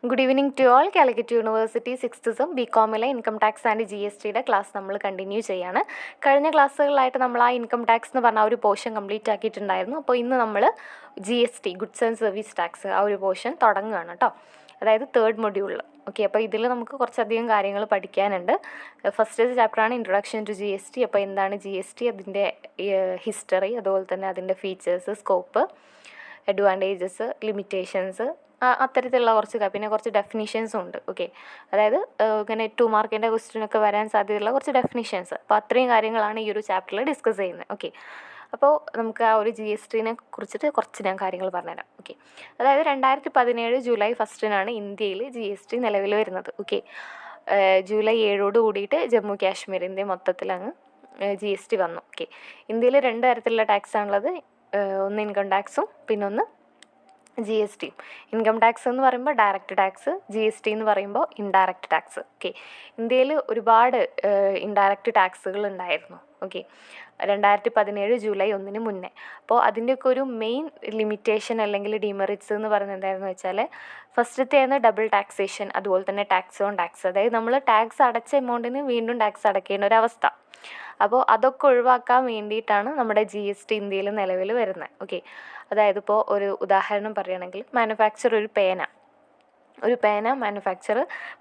Good evening to all. Calicut university 6th sem ബികോമിലെ income tax and GSTയുടെ class നമ്മൾ continue ചെയ്യാണ്. കഴിഞ്ഞ ക്ലാസ്സുകളിലായിട്ട് നമ്മൾ ആ ഇൻകം ടാക്സ് എന്ന് പറഞ്ഞ ആ ഒരു പോർഷൻ കംപ്ലീറ്റ് ആക്കിയിട്ടുണ്ടായിരുന്നു. അപ്പോൾ ഇന്ന് നമ്മൾ GST goods and service tax ആ ഒരു പോർഷൻ തുടങ്ങുകയാണ് കേട്ടോ. അതായത് 3rd മൊഡ്യൂളിൽ. ഓക്കെ, അപ്പോൾ ഇതിൽ നമുക്ക് കുറച്ചധികം കാര്യങ്ങൾ പഠിക്കാനുണ്ട്. ഫസ്റ്റ് ചാപ്റ്ററാണ് ഇൻട്രൊഡക്ഷൻ ടു GST. അപ്പോൾ എന്താണ് GST, അതിൻ്റെ ഹിസ്റ്ററി, അതുപോലെ തന്നെ അതിൻ്റെ ഫീച്ചേഴ്സ്, സ്കോപ്പ്, അഡ്വാൻറ്റേജസ്, ലിമിറ്റേഷൻസ്, അത്തരത്തിലുള്ള പിന്നെ കുറച്ച് ഡെഫിനിഷൻസും ഉണ്ട്. ഓക്കെ, അതായത് ഇങ്ങനെ 2 മാർക്കിൻ്റെ ക്വസ്റ്റ്യനൊക്കെ വരാൻ സാധ്യതയുള്ള കുറച്ച് ഡെഫിനിഷൻസ്. അപ്പോൾ അത്രയും കാര്യങ്ങളാണ് ഈ ഒരു ചാപ്റ്ററിൽ ഡിസ്കസ് ചെയ്യുന്നത്. ഓക്കെ, അപ്പോൾ നമുക്ക് ആ ഒരു GSTനെ കുറിച്ചിട്ട് കുറച്ച് ഞാൻ കാര്യങ്ങൾ പറഞ്ഞുതരാം. ഓക്കെ, അതായത് 2017 ജൂലൈ 1 ഇന്ത്യയിൽ GST നിലവിൽ വരുന്നത്. ഓക്കെ, ജൂലൈ 7 കൂടിയിട്ട് ജമ്മു കാശ്മീരിൻ്റെ മൊത്തത്തിൽ അങ്ങ് GST വന്നു. ഓക്കെ, ഇന്ത്യയിൽ 2 തരത്തിലുള്ള ടാക്സ് ആണുള്ളത്. ഒന്ന് ഇൻകം ടാക്സും പിന്നെ ഒന്ന് GST. ഇൻകം ടാക്സ് എന്ന് പറയുമ്പോൾ ഡയറക്റ്റ് ടാക്സ്, GST എന്ന് പറയുമ്പോൾ ഇൻഡയറക്റ്റ് ടാക്സ്. ഓക്കെ, ഇന്ത്യയിൽ ഒരുപാട് ഇൻഡയറക്റ്റ് ടാക്സുകൾ ഉണ്ടായിരുന്നു. ഓക്കെ, 2017 ജൂലൈ 1 മുന്നേ. അപ്പോൾ അതിൻ്റെയൊക്കെ ഒരു മെയിൻ ലിമിറ്റേഷൻ അല്ലെങ്കിൽ ഡിമെറിറ്റ്സ് എന്ന് പറയുന്നത് എന്താണെന്ന് വെച്ചാൽ, ഫസ്റ്റത്തേന്ന് ഡബിൾ ടാക്സേഷൻ, അതുപോലെ തന്നെ ടാക്സ് ഓൺ ടാക്സ്. അതായത് നമ്മൾ ടാക്സ് അടച്ച എമൗണ്ടിന് വീണ്ടും ടാക്സ് അടയ്ക്കേണ്ട ഒരവസ്ഥ. അപ്പോൾ അതൊക്കെ ഒഴിവാക്കാൻ വേണ്ടിയിട്ടാണ് നമ്മുടെ GST ഇന്ത്യയിൽ നിലവിൽ വരുന്നത്. ഓക്കെ, അതായത് ഇപ്പോൾ ഒരു ഉദാഹരണം പറയുകയാണെങ്കിൽ, ഒരു പേന മാനുഫാക്ചർ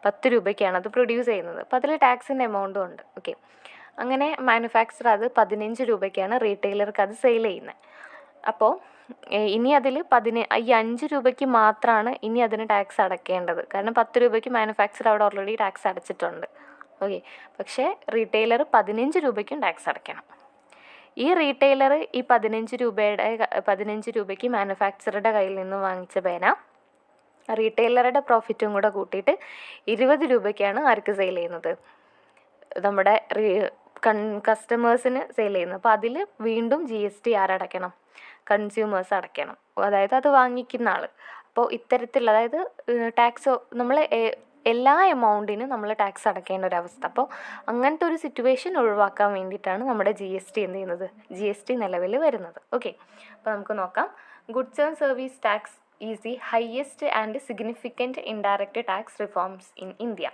10 രൂപയ്ക്കാണ് അത് പ്രൊഡ്യൂസ് ചെയ്യുന്നത്. അപ്പോൾ അതിൽ ടാക്സിൻ്റെ എമൗണ്ടും ഉണ്ട്. ഓക്കെ, അങ്ങനെ മാനുഫാക്ചർ അത് 15 രൂപയ്ക്കാണ് റീറ്റെയിലർക്ക് അത് സെയിൽ ചെയ്യുന്നത്. അപ്പോൾ ഇനി അതിൽ ഈ 5 രൂപയ്ക്ക് മാത്രമാണ് ഇനി അതിന് ടാക്സ് അടയ്ക്കേണ്ടത്. കാരണം 10 രൂപയ്ക്ക് മാനുഫാക്ചർ അവിടെ ഓൾറെഡി ടാക്സ് അടച്ചിട്ടുണ്ട്. ഓക്കെ, പക്ഷേ റീറ്റെയിലർ 15 രൂപയ്ക്കും ടാക്സ് അടയ്ക്കണം. ഈ റീറ്റെയിലർ ഈ 15 രൂപയ്ക്ക് മാനുഫാക്ചറുടെ കയ്യിൽ നിന്ന് വാങ്ങിച്ച പേന റീറ്റെയിലറുടെ പ്രോഫിറ്റും കൂടെ കൂട്ടിയിട്ട് 20 രൂപയ്ക്കാണ് ആർക്ക് സെയിൽ ചെയ്യുന്നത്? നമ്മുടെ കസ്റ്റമേഴ്സിന് സെയിൽ ചെയ്യുന്നത്. അപ്പോൾ അതിൽ വീണ്ടും GST ആരടയ്ക്കണം? കൺസ്യൂമേഴ്സ് അടയ്ക്കണം, അതായത് അത് വാങ്ങിക്കുന്ന ആൾ. അപ്പോൾ ഇത്തരത്തിലുള്ള, അതായത് ടാക്സ് നമ്മൾ എല്ലാ എമൗണ്ടിനും നമ്മൾ ടാക്സ് അടയ്ക്കേണ്ട ഒരവസ്ഥ. അപ്പോൾ അങ്ങനത്തെ ഒരു സിറ്റുവേഷൻ ഒഴിവാക്കാൻ വേണ്ടിയിട്ടാണ് നമ്മുടെ GST എന്ത് ചെയ്യുന്നത്? GST നിലവിൽ വരുന്നത്. ഓക്കെ, അപ്പോൾ നമുക്ക് നോക്കാം. Goods and service tax is the highest and significant indirect tax reforms in India.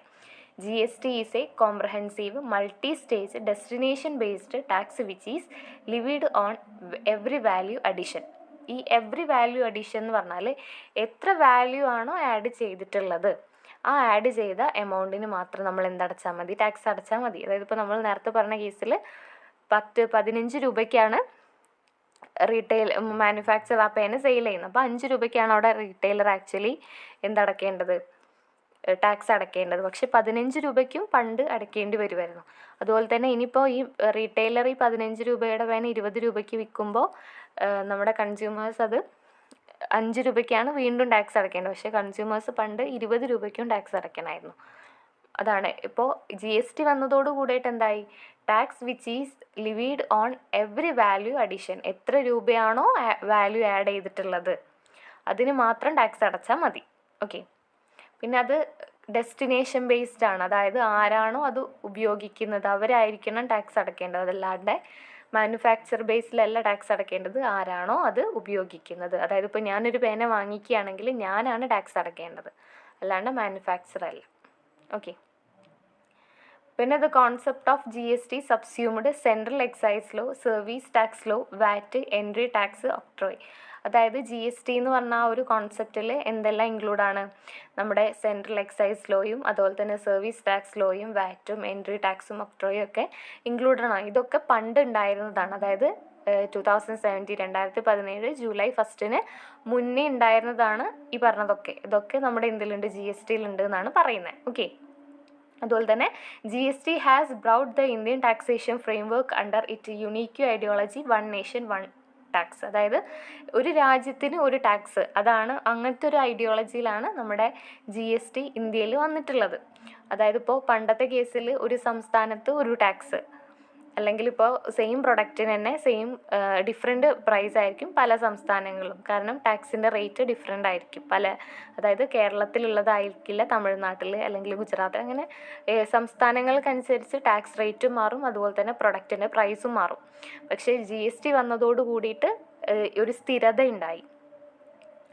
GST is a comprehensive, multi-stage, destination-based tax which is levied on every value addition. ഈ every value addition എന്ന് പറഞ്ഞാൽ എത്ര value ആണോ add ചെയ്തിട്ടുള്ളത്, ആ add ചെയ്ത എമൗണ്ടിന് മാത്രം നമ്മൾ എന്തടച്ചാൽ മതി? ടാക്സ് അടച്ചാൽ മതി. അതായത് ഇപ്പോൾ നമ്മൾ നേരത്തെ പറഞ്ഞ കേസിൽ 15 രൂപയ്ക്കാണ് മാനുഫാക്ചർ ആ പേന സെയിൽ ചെയ്യുന്നത്. അപ്പോൾ 5 രൂപയ്ക്കാണ് അവിടെ റീറ്റെയിലർ ആക്ച്വലി എന്തടക്കേണ്ടത്? ടാക്സ് അടയ്ക്കേണ്ടത്. പക്ഷേ 15 രൂപയ്ക്കും പണ്ട് അടയ്ക്കേണ്ടി വരുമായിരുന്നു. അതുപോലെ തന്നെ ഇനിയിപ്പോൾ ഈ റീറ്റെയിലർ ഈ 15 രൂപയുടെ പേന 20 രൂപയ്ക്ക് വിൽക്കുമ്പോൾ നമ്മുടെ കൺസ്യൂമേഴ്സ് അത് 5 രൂപയ്ക്കാണ് വീണ്ടും ടാക്സ് അടയ്ക്കേണ്ടത്. പക്ഷേ കൺസ്യൂമേഴ്സ് പണ്ട് 20 രൂപയ്ക്കും ടാക്സ് അടയ്ക്കണമായിരുന്നു. അതാണ് ഇപ്പോൾ GST വന്നതോട് കൂടിയിട്ട് എന്തായി? Tax which is levied on every value addition. എത്ര രൂപയാണോ വാല്യൂ ആഡ് ചെയ്തിട്ടുള്ളത് അതിന് മാത്രം ടാക്സ് അടച്ചാൽ മതി. ഓക്കെ, പിന്നെ അത് ഡെസ്റ്റിനേഷൻ ബേസ്ഡ് ആണ്. അതായത് ആരാണോ അത് ഉപയോഗിക്കുന്നത് അവരായിരിക്കണം ടാക്സ് അടയ്ക്കേണ്ടത്. അതല്ലാണ്ട് മാനുഫാക്ചർ ബേസിലല്ല ടാക്സ് അടയ്ക്കേണ്ടത്, ആരാണോ അത് ഉപയോഗിക്കുന്നത്. അതായത് ഇപ്പോൾ ഞാനൊരു പേന വാങ്ങിക്കുകയാണെങ്കിൽ ഞാനാണ് ടാക്സ് അടയ്ക്കേണ്ടത്, അല്ലാണ്ട് മാനുഫാക്ചർ അല്ല. ഓക്കെ, പിന്നെ the concept of GST subsumed central excise law, service tax law, VAT, entry tax, octroi. അതായത് GST എന്ന് പറഞ്ഞ ആ ഒരു കോൺസെപ്റ്റിൽ എന്തെല്ലാം ഇൻക്ലൂഡാണ്? നമ്മുടെ സെൻട്രൽ എക്സൈസ് ലോയും അതുപോലെ തന്നെ സർവീസ് ടാക്സ് ലോയും വാറ്റും എൻട്രി ടാക്സും ഒക്ട്രോയും ഒക്കെ ഇൻക്ലൂഡാണ്. ഇതൊക്കെ പണ്ട് ഉണ്ടായിരുന്നതാണ്. അതായത് 2017 ജൂലൈ 1 മുന്നേ ഉണ്ടായിരുന്നതാണ് ഈ പറഞ്ഞതൊക്കെ. ഇതൊക്കെ നമ്മുടെ എന്തിലുണ്ട്? GSTയിലുണ്ട് എന്നാണ് പറയുന്നത്. ഓക്കെ, അതുപോലെ തന്നെ GST has brought the Indian taxation framework under it unique ideology one nation one tax. അതായത് ഒരു രാജ്യത്തിന് ഒരു ടാക്സ്, അതാണ് അങ്ങനത്തെ ഒരു ഐഡിയോളജിയിലാണ് നമ്മുടെ GST ഇന്ത്യയിൽ വന്നിട്ടുള്ളത്. അതായത് ഇപ്പോൾ പണ്ടത്തെ കേസിൽ ഒരു സംസ്ഥാനത്ത് ഒരു ടാക്സ്, അല്ലെങ്കിൽ ഇപ്പോൾ സെയിം പ്രൊഡക്റ്റിന് തന്നെ ഡിഫറെൻറ്റ് പ്രൈസ് ആയിരിക്കും പല സംസ്ഥാനങ്ങളിലും. കാരണം ടാക്സിൻ്റെ റേറ്റ് ഡിഫറെൻ്റ് ആയിരിക്കും അതായത് കേരളത്തിലുള്ളതായിരിക്കില്ല തമിഴ്നാട്ടിൽ അല്ലെങ്കിൽ ഗുജറാത്ത്. അങ്ങനെ സംസ്ഥാനങ്ങൾക്കനുസരിച്ച് ടാക്സ് റേറ്റും മാറും, അതുപോലെ തന്നെ പ്രൊഡക്റ്റിൻ്റെ പ്രൈസും മാറും. പക്ഷേ GST വന്നതോട് കൂടിയിട്ട് ഒരു സ്ഥിരത ഉണ്ടായി.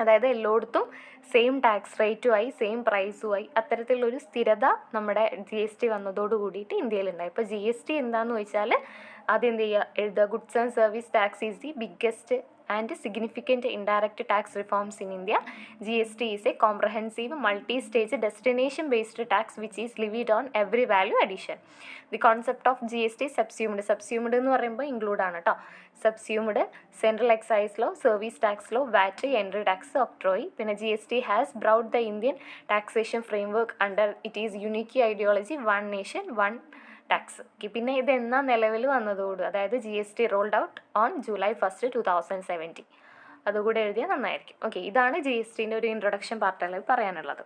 അതായത് എല്ലായിടത്തും സെയിം ടാക്സ് റേറ്റുമായി സെയിം പ്രൈസുമായി അത്തരത്തിലുള്ളൊരു സ്ഥിരത നമ്മുടെ GST വന്നതോട് കൂടിയിട്ട് ഇന്ത്യയിലുണ്ടായി. ഇപ്പോൾ GST എന്താണെന്ന് ചോദിച്ചാൽ ആദ്യം എന്ത് ചെയ്യുക, എഴുതുക. Goods and service tax is the biggest and significant indirect tax reforms in India. GST is a comprehensive multi-stage destination-based tax which is levied on every value addition. The concept of GST subsumed. Subsumed എന്ന് പറയുമ്പോൾ include ആണ് കേട്ടോ. Subsumed Central Excise Law, Service Tax Law, VAT, Entry Tax, Octroi. പിന്നെ GST has brought the Indian taxation framework under it is unique ideology one nation one tax. പിന്നെ ഇത് എന്നാ നിലവിൽ വന്നതോട്, അതായത് GST rolled out on July 1, 2017. അതുകൂടെ എഴുതിയാൽ നന്നായിരിക്കും. ഓക്കെ, ഇതാണ് GSTൻ്റെ ഒരു ഇൻട്രൊഡക്ഷൻ പാർട്ടിൽ പറയാനുള്ളത്.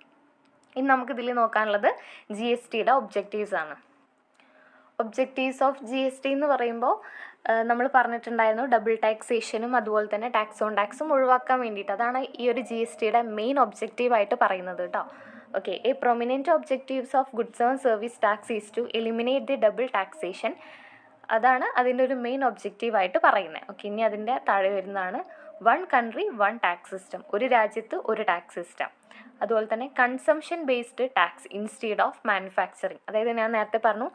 ഇനി നമുക്കിതിൽ നോക്കാനുള്ളത് GSTയുടെ ഒബ്ജക്റ്റീവ്സ് ആണ്. ഒബ്ജക്റ്റീവ്സ് ഓഫ് GST എന്ന് പറയുമ്പോൾ നമ്മൾ പറഞ്ഞിട്ടുണ്ടായിരുന്നു ഡബിൾ ടാക്സേഷനും അതുപോലെ തന്നെ ടാക്സ് ഓൺ ടാക്സും ഒഴിവാക്കാൻ വേണ്ടിയിട്ട്. അതാണ് ഈ ഒരു GSTയുടെ മെയിൻ ഒബ്ജക്റ്റീവായിട്ട് പറയുന്നത് കേട്ടോ. Okay, a prominent objectives of goods and service tax is to eliminate the double taxation. അതാണ് അതിൻ്റെ ഒരു മെയിൻ ഒബ്ജക്റ്റീവായിട്ട് പറയുന്നത്. ഓക്കെ, ഇനി അതിൻ്റെ താഴെ വരുന്നതാണ് one country one tax system, ഒരു രാജ്യത്ത് ഒരു ടാക്സ് സിസ്റ്റം. അതുപോലെ തന്നെ consumption based tax instead of manufacturing. അതായത് ഞാൻ നേരത്തെ പറഞ്ഞു,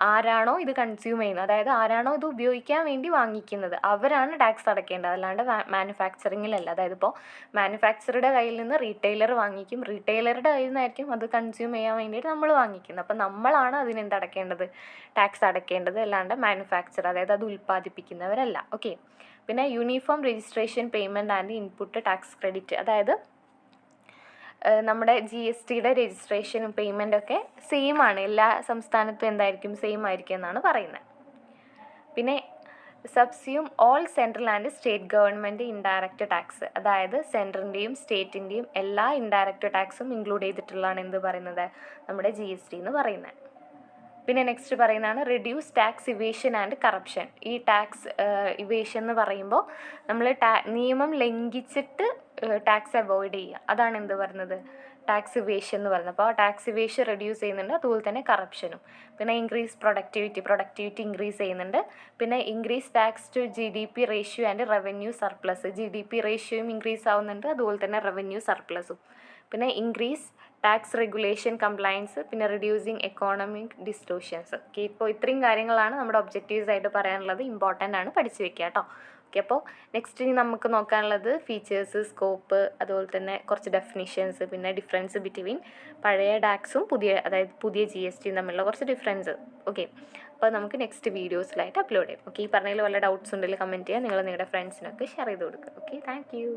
ആരാണോ ഇത് കൺസ്യൂം ചെയ്യുന്നത്, അതായത് ആരാണോ ഇത് ഉപയോഗിക്കാൻ വേണ്ടി വാങ്ങിക്കുന്നത്, അവരാണ് ടാക്സ് അടയ്ക്കേണ്ടത്, അല്ലാണ്ട് മാനുഫാക്ചറിങ്ങിലല്ല. അതായത് ഇപ്പോൾ മാനുഫാക്ചറുടെ കയ്യിൽ നിന്ന് റീറ്റെയിലർ വാങ്ങിക്കും, റീറ്റെയിലറുടെ കയ്യിൽ നിന്നായിരിക്കും അത് കൺസ്യൂം ചെയ്യാൻ വേണ്ടിയിട്ട് നമ്മൾ വാങ്ങിക്കുന്നത്. അപ്പോൾ നമ്മളാണ് അതിനെന്ത് അടയ്ക്കേണ്ടത്, ടാക്സ് അടയ്ക്കേണ്ടത്, അല്ലാണ്ട് മാനുഫാക്ചർ, അതായത് അത് ഉൽപ്പാദിപ്പിക്കുന്നവരല്ല. ഓക്കെ, പിന്നെ uniform registration payment and input tax credit. അതായത് നമ്മുടെ GSTയുടെ രജിസ്ട്രേഷനും പേയ്മെൻറ്റൊക്കെ സെയിം ആണ്, എല്ലാ സംസ്ഥാനത്തും എന്തായിരിക്കും, സെയിം ആയിരിക്കും എന്നാണ് പറയുന്നത്. പിന്നെ subsume all central and state government indirect tax. അതായത് സെൻട്രലിൻ്റെയും സ്റ്റേറ്റിൻ്റെയും എല്ലാ ഇൻഡയറക്റ്റ് ടാക്സും ഇൻക്ലൂഡ് ചെയ്തിട്ടുള്ളതാണ് എന്ത് പറയുന്നത്, നമ്മുടെ GST എന്ന് പറയുന്നത്. പിന്നെ നെക്സ്റ്റ് പറയുന്നതാണ് reduce tax evasion and corruption. ഈ ടാക്സ് ഇവേഷൻ എന്ന് പറയുമ്പോൾ നമ്മൾ നിയമം ലംഘിച്ചിട്ട് ടാക്സ് അവോയ്ഡ് ചെയ്യുക, അതാണ് എന്ത് പറയുന്നത്, ടാക്സ് ഇവേഷൻ എന്ന് പറയുന്നത്. അപ്പോൾ ടാക്സ് ഇവേഷൻ റെഡ്യൂസ് ചെയ്യുന്നുണ്ട്, അതുപോലെ തന്നെ കറപ്ഷനും. പിന്നെ ഇൻക്രീസ് പ്രൊഡക്ടിവിറ്റി ഇൻക്രീസ് ചെയ്യുന്നുണ്ട്. പിന്നെ increase tax to GDP ratio and revenue surplus. GDP റേഷ്യോയും ഇൻക്രീസ് ആവുന്നുണ്ട്, അതുപോലെ തന്നെ റവന്യൂ സർപ്ലസും. പിന്നെ ഇൻക്രീസ് ടാക്സ് റെഗുലേഷൻ കംപ്ലയൻസ്, പിന്നെ റിഡ്യൂസിങ് എക്കോണമിക് ഡിസ്റ്റോർഷൻസ്. ഓക്കെ, ഇപ്പോൾ ഇത്രയും കാര്യങ്ങളാണ് നമ്മുടെ ഒബ്ജക്റ്റീവ്സ് ആയിട്ട് പറയാനുള്ളത്. ഇമ്പോർട്ടൻ്റ് ആണ്, പഠിച്ചു വെക്കുക കേട്ടോ. ഓക്കെ, അപ്പോൾ നെക്സ്റ്റ് ഇനി നമുക്ക് നോക്കാനുള്ളത് ഫീച്ചേഴ്സ്, സ്കോപ്പ്, അതുപോലെ തന്നെ കുറച്ച് ഡെഫിനിഷൻസ്, പിന്നെ ഡിഫറൻസ് ബിറ്റ്വീൻ പഴയ ടാക്സും പുതിയ GST തമ്മിലുള്ള കുറച്ച് ഡിഫറൻസ്. ഓക്കെ, അപ്പോൾ നമുക്ക് നെക്സ്റ്റ് വീഡിയോസിലായിട്ട് അപ്ലോഡ് ചെയ്യാം. ഓക്കെ, ഈ പറഞ്ഞതിൽ വല്ല ഡൗട്ട്സ് ഉണ്ടെങ്കിൽ കമൻറ്റ് ചെയ്യുക, നിങ്ങൾ നിങ്ങളുടെ ഫ്രണ്ട്സിനൊക്കെ ഷെയർ ചെയ്ത് കൊടുക്കുക. Okay, thank you.